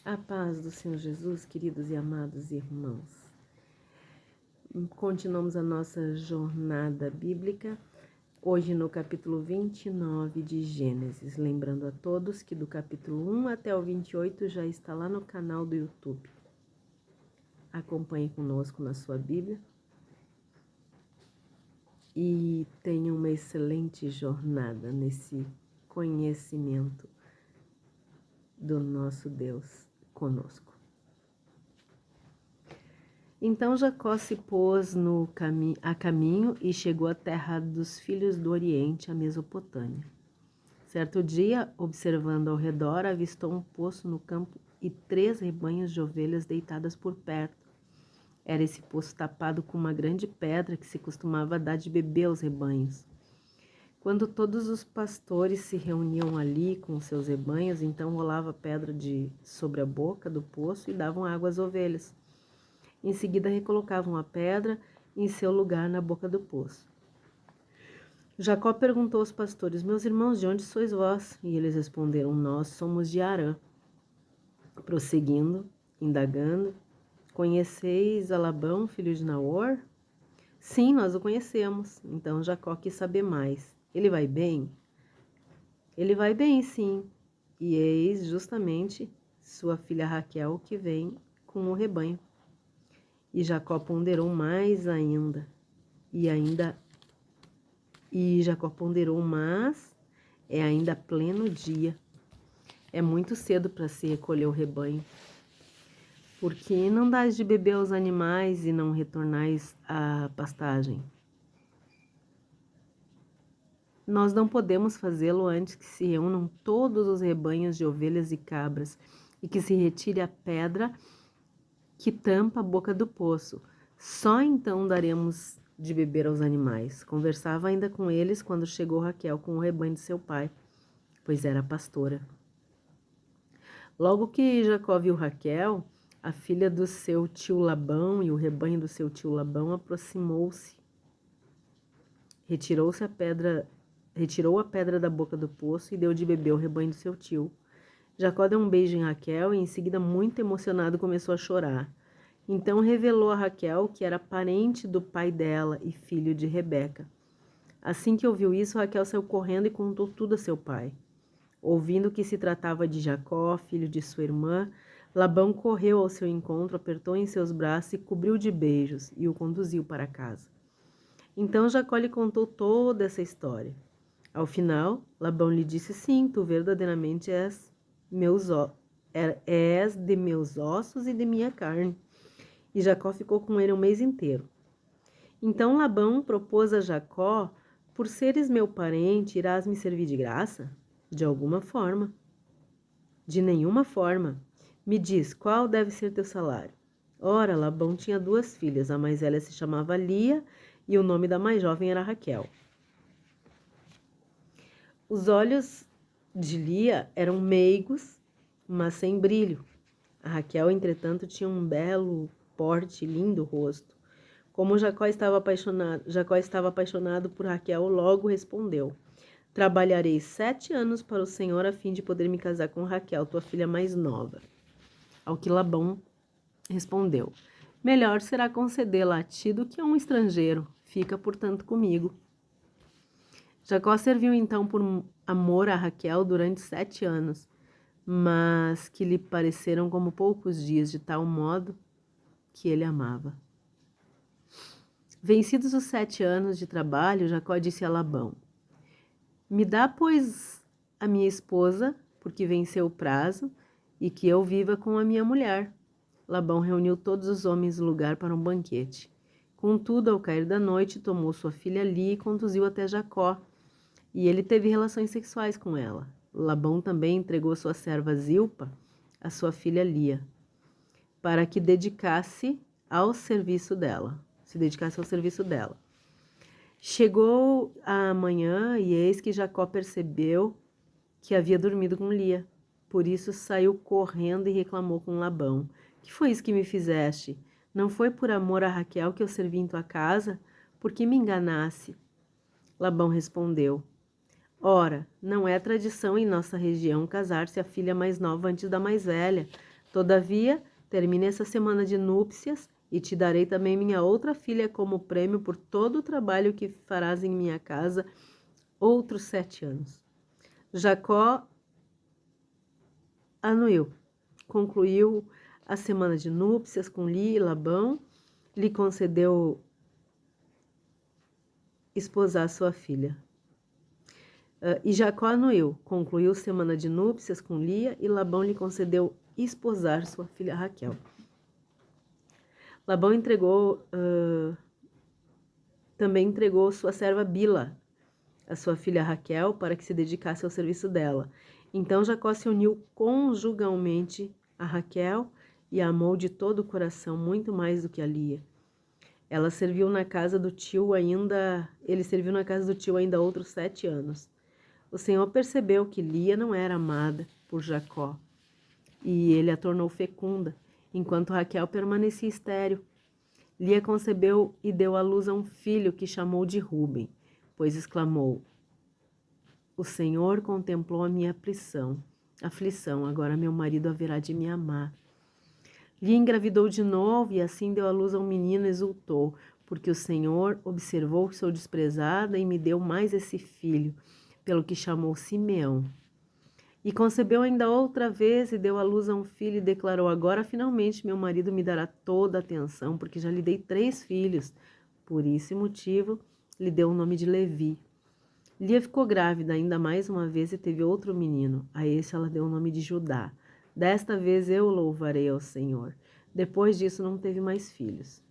A paz do Senhor Jesus, queridos e amados irmãos. Continuamos a nossa jornada bíblica, hoje no capítulo 29 de Gênesis. Lembrando a todos que do capítulo 1 até o 28 já está lá no canal do YouTube. Acompanhe conosco na sua Bíblia e tenha uma excelente jornada nesse conhecimento do nosso Deus conosco. Então Jacó se pôs a caminho e chegou à terra dos filhos do Oriente, a Mesopotâmia. Certo dia, observando ao redor, avistou um poço no campo e 3 rebanhos de ovelhas deitadas por perto. Era esse poço tapado com uma grande pedra que se costumava dar de beber aos rebanhos. Quando todos os pastores se reuniam ali com seus rebanhos, então rolava a pedra sobre a boca do poço e davam água às ovelhas. Em seguida, recolocavam a pedra em seu lugar na boca do poço. Jacó perguntou aos pastores: meus irmãos, de onde sois vós? E eles responderam: nós somos de Harã. Prosseguindo, indagando: conheceis a Labão, filho de Naor? Sim, nós o conhecemos. Então Jacó quis saber mais. Ele vai bem? Ele vai bem, sim. E eis justamente sua filha Raquel que vem com o rebanho. E Jacó ponderou mais ainda. Jacó ponderou, mas é ainda pleno dia. É muito cedo para se recolher o rebanho. Porque não dás de beber aos animais e não retornais à pastagem? Nós não podemos fazê-lo antes que se reúnam todos os rebanhos de ovelhas e cabras e que se retire a pedra que tampa a boca do poço. Só então daremos de beber aos animais. Conversava ainda com eles quando chegou Raquel com o rebanho de seu pai, pois era pastora. Logo que Jacó viu Raquel, a filha do seu tio Labão, e o rebanho do seu tio Labão, aproximou-se. Retirou a pedra da boca do poço e deu de beber ao rebanho do seu tio. Jacó deu um beijo em Raquel e, em seguida, muito emocionado, começou a chorar. Então revelou a Raquel que era parente do pai dela e filho de Rebeca. Assim que ouviu isso, Raquel saiu correndo e contou tudo a seu pai. Ouvindo que se tratava de Jacó, filho de sua irmã, Labão correu ao seu encontro, apertou em seus braços e cobriu de beijos e o conduziu para casa. Então Jacó lhe contou toda essa história. Ao final, Labão lhe disse: sim, tu verdadeiramente és de meus ossos e de minha carne. E Jacó ficou com ele um mês inteiro. Então Labão propôs a Jacó: por seres meu parente, irás me servir de graça? De alguma forma. De nenhuma forma. Me diz, qual deve ser teu salário? Ora, Labão tinha 2 filhas, a mais velha se chamava Lia e o nome da mais jovem era Raquel. Os olhos de Lia eram meigos, mas sem brilho. A Raquel, entretanto, tinha um belo porte, lindo rosto. Como Jacó estava apaixonado por Raquel, logo respondeu: trabalharei 7 anos para o Senhor a fim de poder me casar com Raquel, tua filha mais nova. Ao que Labão respondeu: melhor será concedê-la a ti do que a um estrangeiro. Fica, portanto, comigo. Jacó serviu então por amor a Raquel durante 7 anos, mas que lhe pareceram como poucos dias, de tal modo que ele amava. Vencidos os 7 anos de trabalho, Jacó disse a Labão: me dá, pois, a minha esposa, porque venceu o prazo, e que eu viva com a minha mulher. Labão reuniu todos os homens do lugar para um banquete. Contudo, ao cair da noite, tomou sua filha Lia e conduziu até Jacó, e ele teve relações sexuais com ela. Labão também entregou sua serva Zilpa a sua filha Lia, para que se dedicasse ao serviço dela. Chegou a manhã e eis que Jacó percebeu que havia dormido com Lia. Por isso saiu correndo e reclamou com Labão: que foi isso que me fizeste? Não foi por amor a Raquel que eu servi em tua casa? Por que me enganasse? Labão respondeu: ora, não é tradição em nossa região casar-se a filha mais nova antes da mais velha. Todavia, termine essa semana de núpcias e te darei também minha outra filha como prêmio por todo o trabalho que farás em minha casa outros 7 anos. Jacó anuiu, concluiu a semana de núpcias com Lia e Labão, lhe concedeu esposar sua filha. E Jacó anuiu, concluiu semana de núpcias com Lia e Labão lhe concedeu esposar sua filha Raquel. Labão também entregou sua serva Bila, a sua filha Raquel, para que se dedicasse ao serviço dela. Então Jacó se uniu conjugalmente a Raquel e a amou de todo o coração, muito mais do que a Lia. Ele serviu na casa do tio ainda outros 7 anos. O Senhor percebeu que Lia não era amada por Jacó, e ele a tornou fecunda, enquanto Raquel permanecia estéril. Lia concebeu e deu à luz a um filho que chamou de Ruben, pois exclamou: O Senhor contemplou a minha aflição, agora meu marido haverá de me amar. Lia engravidou de novo e assim deu à luz a um menino e exultou, porque o Senhor observou que sou desprezada e me deu mais esse filho, pelo que chamou Simeão. E concebeu ainda outra vez e deu à luz a um filho e declarou: Agora finalmente meu marido me dará toda a atenção, porque já lhe dei 3 filhos. Por esse motivo, lhe deu o nome de Levi. Lia ficou grávida ainda mais uma vez e teve outro menino. A esse ela deu o nome de Judá. Desta vez eu louvarei ao Senhor. Depois disso não teve mais filhos.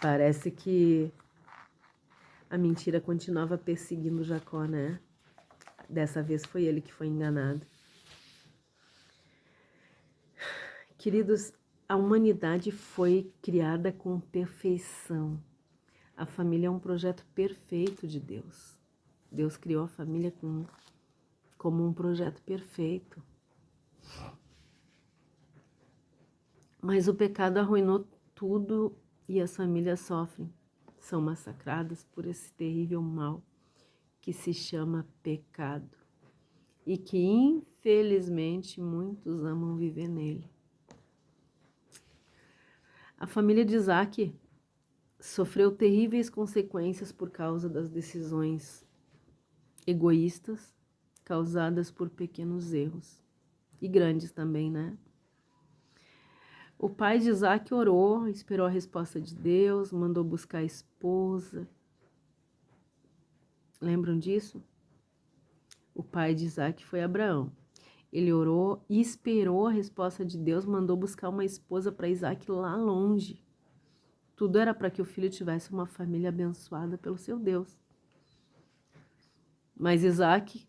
Parece que a mentira continuava perseguindo Jacó, né? Dessa vez foi ele que foi enganado. Queridos, a humanidade foi criada com perfeição. A família é um projeto perfeito de Deus. Deus criou a família como um projeto perfeito. Mas o pecado arruinou tudo e as famílias sofrem. São massacradas por esse terrível mal que se chama pecado e que infelizmente muitos amam viver nele. A família de Isaac sofreu terríveis consequências por causa das decisões egoístas causadas por pequenos erros e grandes também, né? O pai de Isaac orou, esperou a resposta de Deus, mandou buscar a esposa. Lembram disso? O pai de Isaac foi Abraão. Ele orou e esperou a resposta de Deus, mandou buscar uma esposa para Isaac lá longe. Tudo era para que o filho tivesse uma família abençoada pelo seu Deus. Mas Isaac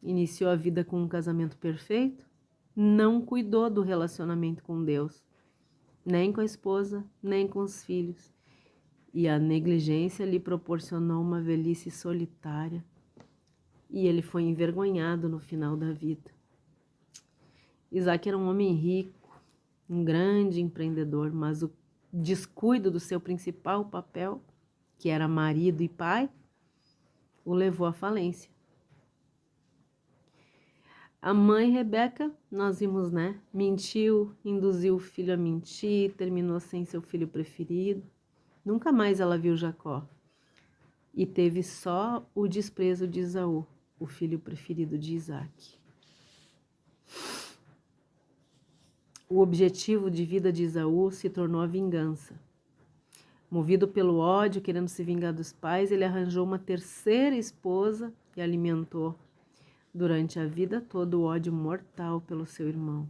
iniciou a vida com um casamento perfeito, não cuidou do relacionamento com Deus, nem com a esposa, nem com os filhos. E a negligência lhe proporcionou uma velhice solitária. E ele foi envergonhado no final da vida. Isaac era um homem rico, um grande empreendedor, mas o descuido do seu principal papel, que era marido e pai, o levou à falência. A mãe Rebeca, nós vimos, né? Mentiu, induziu o filho a mentir, terminou sem seu filho preferido. Nunca mais ela viu Jacó. E teve só o desprezo de Esaú, o filho preferido de Isaac. O objetivo de vida de Esaú se tornou a vingança. Movido pelo ódio, querendo se vingar dos pais, ele arranjou uma terceira esposa e alimentou durante a vida toda o ódio mortal pelo seu irmão.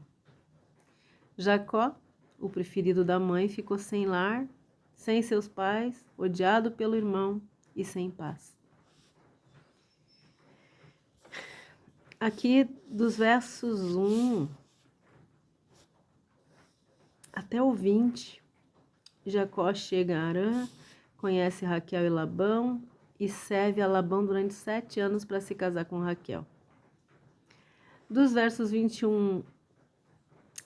Jacó, o preferido da mãe, ficou sem lar, sem seus pais, odiado pelo irmão e sem paz. Aqui dos versos 1 até o 20, Jacó chega a Harã, conhece Raquel e Labão e serve a Labão durante 7 anos para se casar com Raquel. Dos versos 21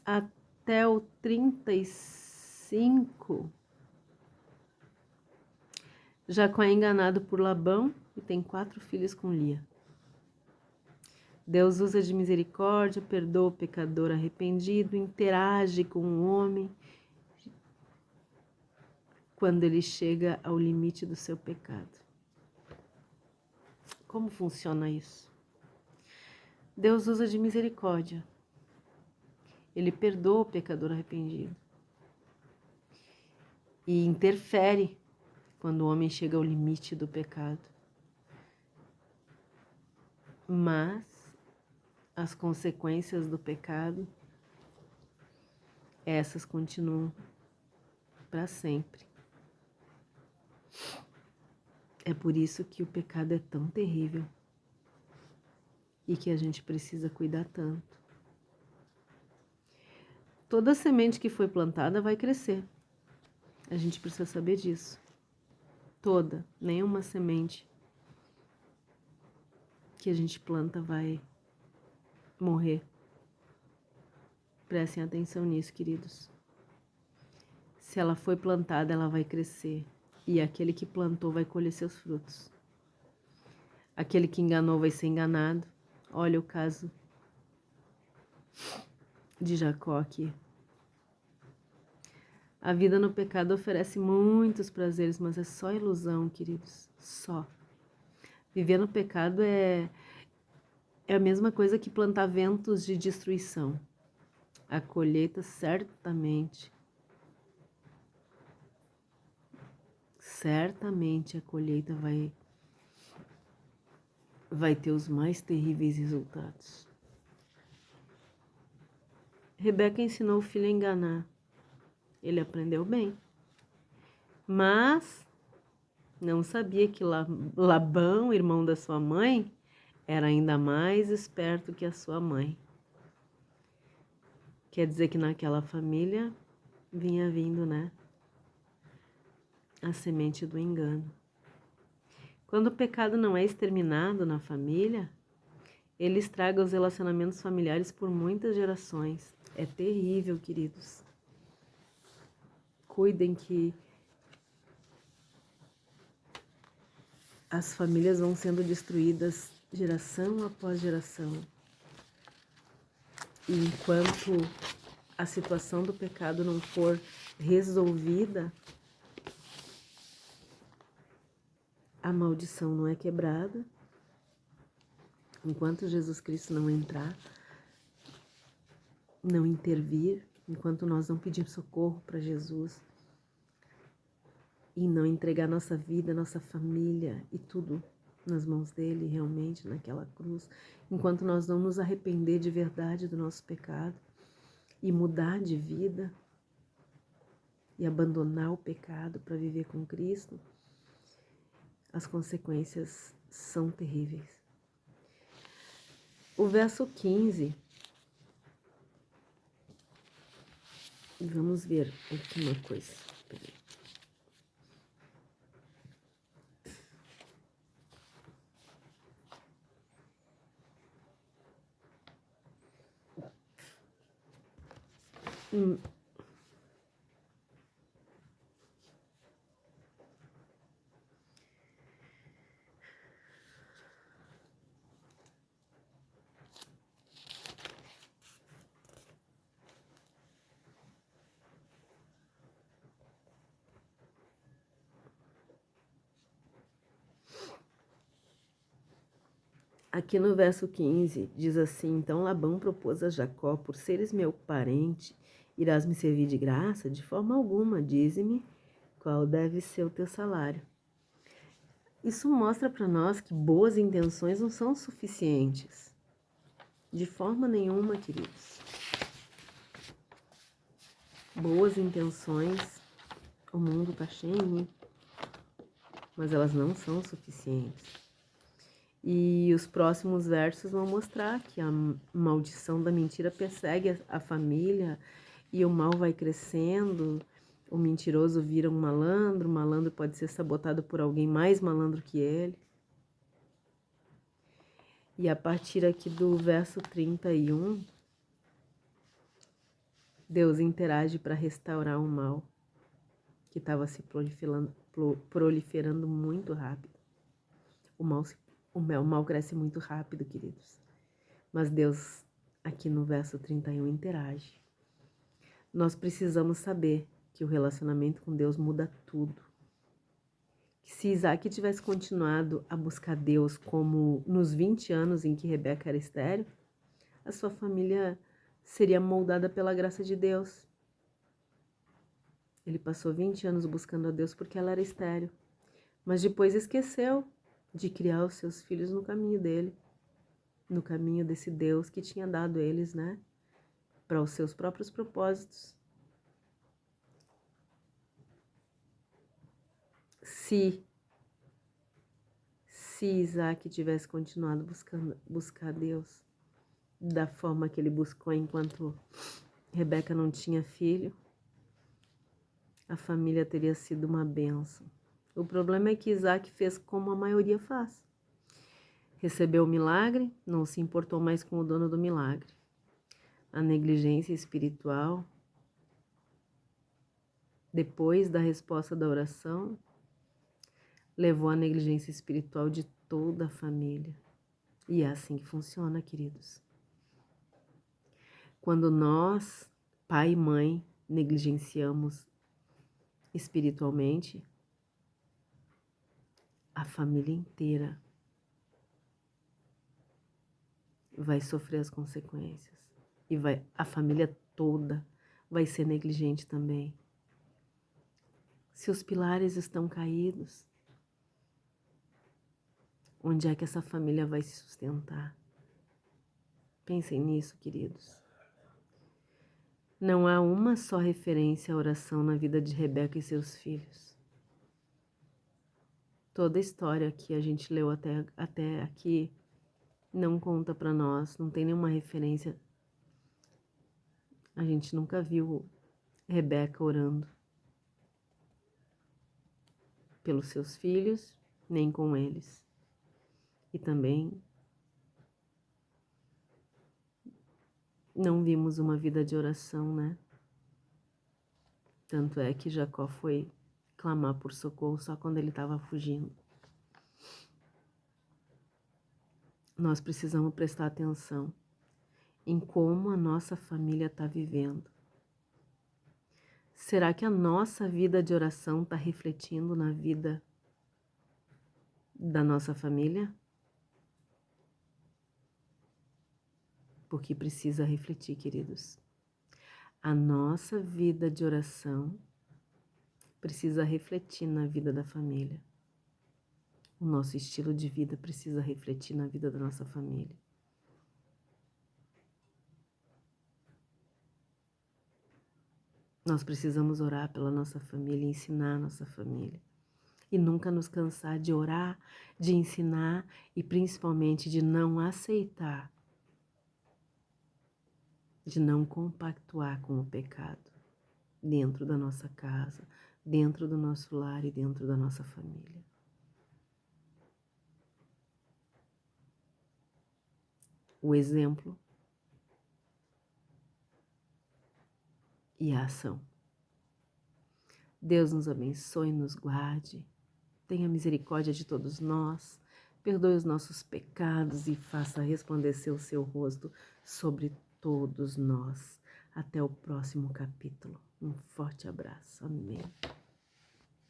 até o 35, Jacó é enganado por Labão e tem 4 filhos com Lia. Deus usa de misericórdia, perdoa o pecador arrependido, interage com o homem quando ele chega ao limite do seu pecado. Como funciona isso? Deus usa de misericórdia. Ele perdoa o pecador arrependido. E interfere quando o homem chega ao limite do pecado. Mas as consequências do pecado, essas continuam para sempre. É por isso que o pecado é tão terrível e que a gente precisa cuidar tanto. Toda semente que foi plantada vai crescer. A gente precisa saber disso. Toda, nenhuma semente que a gente planta vai morrer. Prestem atenção nisso, queridos. Se ela foi plantada, ela vai crescer. E aquele que plantou vai colher seus frutos. Aquele que enganou vai ser enganado. Olha o caso de Jacó aqui. A vida no pecado oferece muitos prazeres, mas é só ilusão, queridos. Só. Viver no pecado é a mesma coisa que plantar ventos de destruição. A colheita certamente a colheita vai ter os mais terríveis resultados. Rebeca ensinou o filho a enganar. Ele aprendeu bem. Mas não sabia que Labão, irmão da sua mãe, era ainda mais esperto que a sua mãe. Quer dizer que naquela família vinha vindo, né? A semente do engano. Quando o pecado não é exterminado na família, ele estraga os relacionamentos familiares por muitas gerações. É terrível, queridos. Cuidem que as famílias vão sendo destruídas geração após geração. E enquanto a situação do pecado não for resolvida, a maldição não é quebrada. Enquanto Jesus Cristo não entrar, não intervir, enquanto nós não pedirmos socorro para Jesus e não entregar nossa vida, nossa família e tudo nas mãos dele, realmente, naquela cruz, enquanto nós não nos arrepender de verdade do nosso pecado e mudar de vida e abandonar o pecado para viver com Cristo, as consequências são terríveis. O verso 15, vamos ver aqui uma coisa. Peraí. Aqui no verso 15 diz assim: então Labão propôs a Jacó: por seres meu parente, irás me servir de graça? De forma alguma, dize-me qual deve ser o teu salário. Isso mostra para nós que boas intenções não são suficientes. De forma nenhuma, queridos. Boas intenções, o mundo está cheio, mas elas não são suficientes. E os próximos versos vão mostrar que a maldição da mentira persegue a família e o mal vai crescendo. O mentiroso vira um malandro, o malandro pode ser sabotado por alguém mais malandro que ele. E a partir aqui do verso 31, Deus interage para restaurar o mal que estava se proliferando muito rápido. O mal cresce muito rápido, queridos. Mas Deus, aqui no verso 31, interage. Nós precisamos saber que o relacionamento com Deus muda tudo. Que se Isaac tivesse continuado a buscar Deus como nos 20 anos em que Rebeca era estéril, a sua família seria moldada pela graça de Deus. Ele passou 20 anos buscando a Deus porque ela era estéril, mas depois esqueceu de criar os seus filhos no caminho dele, no caminho desse Deus que tinha dado eles, né, para os seus próprios propósitos. Se Isaac tivesse continuado buscar Deus da forma que ele buscou enquanto Rebeca não tinha filho, a família teria sido uma bênção. O problema é que Isaac fez como a maioria faz. Recebeu o milagre, não se importou mais com o dono do milagre. A negligência espiritual, depois da resposta da oração, levou à negligência espiritual de toda a família. E é assim que funciona, queridos. Quando nós, pai e mãe, negligenciamos espiritualmente, a família inteira vai sofrer as consequências. E a família toda vai ser negligente também. Se os pilares estão caídos, onde é que essa família vai se sustentar? Pensem nisso, queridos. Não há uma só referência à oração na vida de Rebeca e seus filhos. Toda a história que a gente leu até aqui não conta para nós, não tem nenhuma referência. A gente nunca viu Rebeca orando pelos seus filhos, nem com eles. E também não vimos uma vida de oração, né? Tanto é que Jacó foi clamar por socorro só quando ele estava fugindo. Nós precisamos prestar atenção em como a nossa família está vivendo. Será que a nossa vida de oração está refletindo na vida da nossa família? Porque precisa refletir, queridos. A nossa vida de oração precisa refletir na vida da família. O nosso estilo de vida precisa refletir na vida da nossa família. Nós precisamos orar pela nossa família, ensinar a nossa família. E nunca nos cansar de orar, de ensinar e principalmente de não aceitar, de não compactuar com o pecado dentro da nossa casa, dentro do nosso lar e dentro da nossa família. O exemplo e a ação. Deus nos abençoe, nos guarde, tenha misericórdia de todos nós, perdoe os nossos pecados e faça resplandecer o seu rosto sobre todos nós. Até o próximo capítulo. Um forte abraço. Amém.